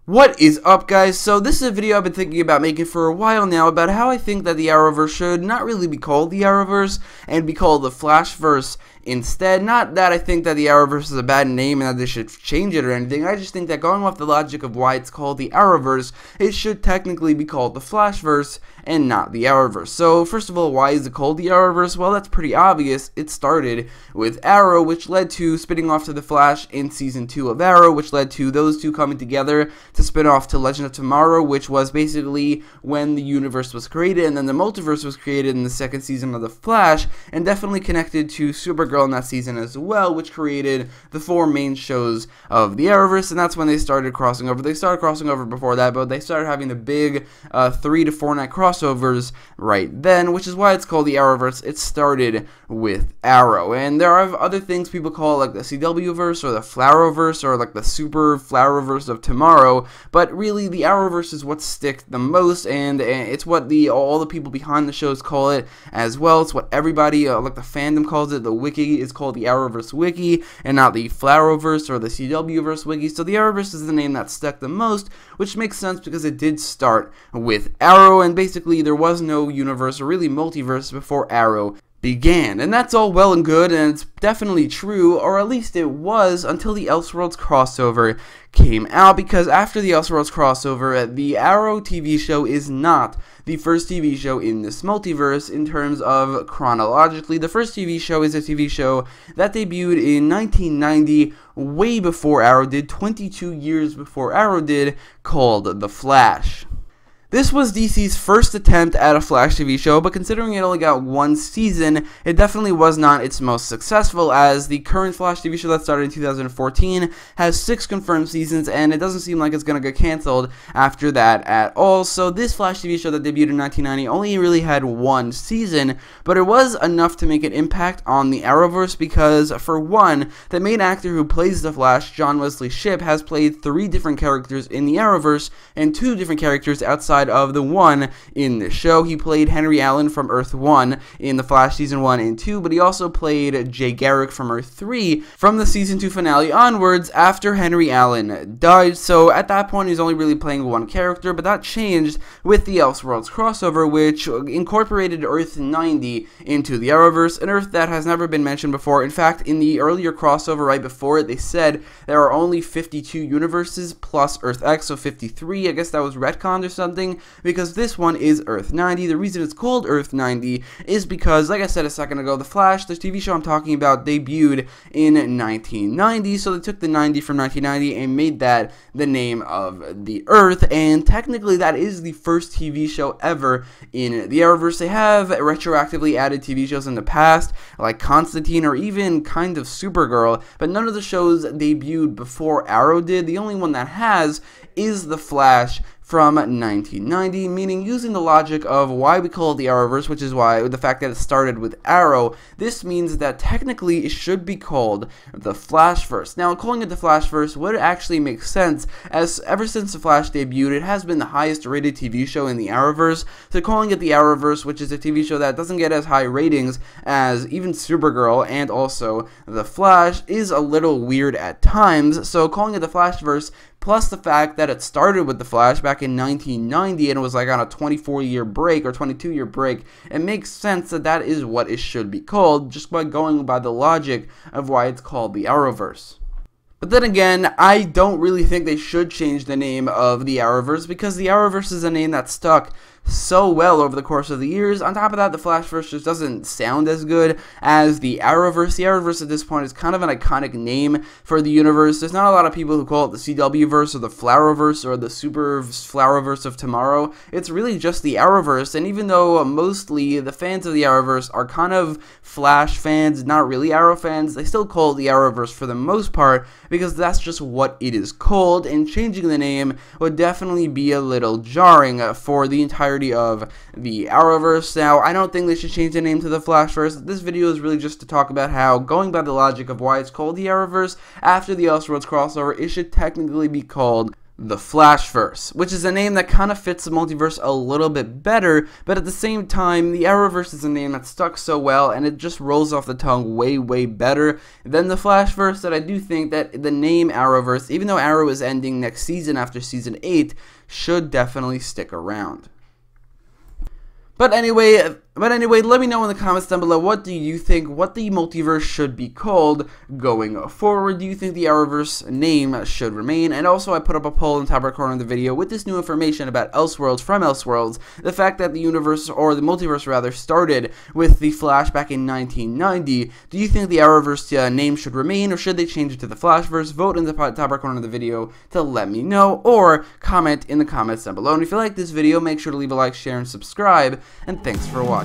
What is up, guys? So this is a video I've been thinking about making for a while now about how I think that the Arrowverse should not really be called the Arrowverse and be called the Flashverse instead. Not that I think that the Arrowverse is a bad name and that they should change it or anything. I just think that going off the logic of why it's called the Arrowverse, it should technically be called the Flashverse and not the Arrowverse. So first of all, why is it called the Arrowverse? Well, that's pretty obvious. It started with Arrow, which led to spinning off to the Flash in Season 2 of Arrow, which led to those two coming together to spin off to Legend of Tomorrow, which was basically when the universe was created, and then the multiverse was created in the second season of The Flash, and definitely connected to Supergirl in that season as well, which created the four main shows of the Arrowverse, and that's when they started crossing over. They started crossing over before that, but they started having the big 3 to 4 night crossovers right then, which is why it's called the Arrowverse. It started with Arrow, and there are other things people call like the CW-verse or the Flowerverse or like the Super Flowerverse of Tomorrow, but really the Arrowverse is what sticks the most, and it's what all the people behind the shows call it as well. It's what everybody, like the fandom calls it. The wiki is called the Arrowverse Wiki and not the Flowerverse or the CW-verse Wiki, so the Arrowverse is the name that stuck the most, which makes sense because it did start with Arrow, and basically there was no universe or really multiverse before Arrow began. And that's all well and good, and it's definitely true, or at least it was until the Elseworlds crossover came out, because after the Elseworlds crossover, the Arrow TV show is not the first TV show in this multiverse in terms of chronologically. The first TV show is a TV show that debuted in 1990, way before Arrow did, 22 years before Arrow did, called The Flash. This was DC's first attempt at a Flash TV show, but considering it only got one season, it definitely was not its most successful, as the current Flash TV show that started in 2014 has 6 confirmed seasons, and it doesn't seem like it's going to get canceled after that at all. So this Flash TV show that debuted in 1990 only really had one season, but it was enough to make an impact on the Arrowverse because, for one, the main actor who plays the Flash, John Wesley Shipp, has played 3 different characters in the Arrowverse and 2 different characters outside of the one in the show. He played Henry Allen from Earth 1 in the Flash Season 1 and 2, but he also played Jay Garrick from Earth 3 from the Season 2 finale onwards after Henry Allen died. So at that point he's only really playing one character, but that changed with the Elseworlds crossover, which incorporated Earth 90 into the Arrowverse, an Earth that has never been mentioned before. In fact, in the earlier crossover right before it, they said there are only 52 universes plus Earth X, so 53. I guess that was retconned or something, because this one is Earth 90. The reason it's called Earth 90 is because, like I said a second ago, The Flash, the TV show I'm talking about, debuted in 1990, so they took the 90 from 1990 and made that the name of the Earth, and technically that is the first TV show ever in the Arrowverse. They have retroactively added TV shows in the past, like Constantine or even kind of Supergirl, but none of the shows debuted before Arrow did. The only one that has is The Flash from 1990, meaning using the logic of why we call it the Arrowverse, which is why the fact that it started with Arrow, this means that technically it should be called the Flashverse. Now, calling it the Flashverse would actually make sense, as ever since the Flash debuted, it has been the highest rated TV show in the Arrowverse, so calling it the Arrowverse, which is a TV show that doesn't get as high ratings as even Supergirl and also the Flash, is a little weird at times. So calling it the Flashverse, plus the fact that it started with the Flash back in 1990 and was like on a 24-year break or 22-year break, it makes sense that that is what it should be called, just by going by the logic of why it's called the Arrowverse. But then again, I don't really think they should change the name of the Arrowverse, because the Arrowverse is a name that stuck so well over the course of the years. On top of that, the Flashverse just doesn't sound as good as the Arrowverse. The Arrowverse at this point is kind of an iconic name for the universe. There's not a lot of people who call it the CW-verse or the Flowerverse or the Super Flowerverse of Tomorrow. It's really just the Arrowverse, and even though mostly the fans of the Arrowverse are kind of Flash fans, not really Arrow fans, they still call it the Arrowverse for the most part, because that's just what it is called, and changing the name would definitely be a little jarring for the entirety of the Arrowverse. Now, I don't think they should change the name to the Flashverse. This video is really just to talk about how, going by the logic of why it's called the Arrowverse, after the Elseworlds crossover, it should technically be called the Flashverse, which is a name that kind of fits the multiverse a little bit better, but at the same time, the Arrowverse is a name that stuck so well, and it just rolls off the tongue way better than the Flashverse, that I do think that the name Arrowverse, even though Arrow is ending next season after season 8, should definitely stick around. But anyway, let me know in the comments down below, what do you think, what the multiverse should be called going forward? Do you think the Arrowverse name should remain? And also, I put up a poll in the top right corner of the video with this new information about Elseworlds from Elseworlds, the fact that the universe, or the multiverse rather, started with the Flash back in 1990. Do you think the Arrowverse name should remain, or should they change it to the Flashverse? Vote in the top right corner of the video to let me know, or comment in the comments down below. And if you like this video, make sure to leave a like, share, and subscribe, and thanks for watching.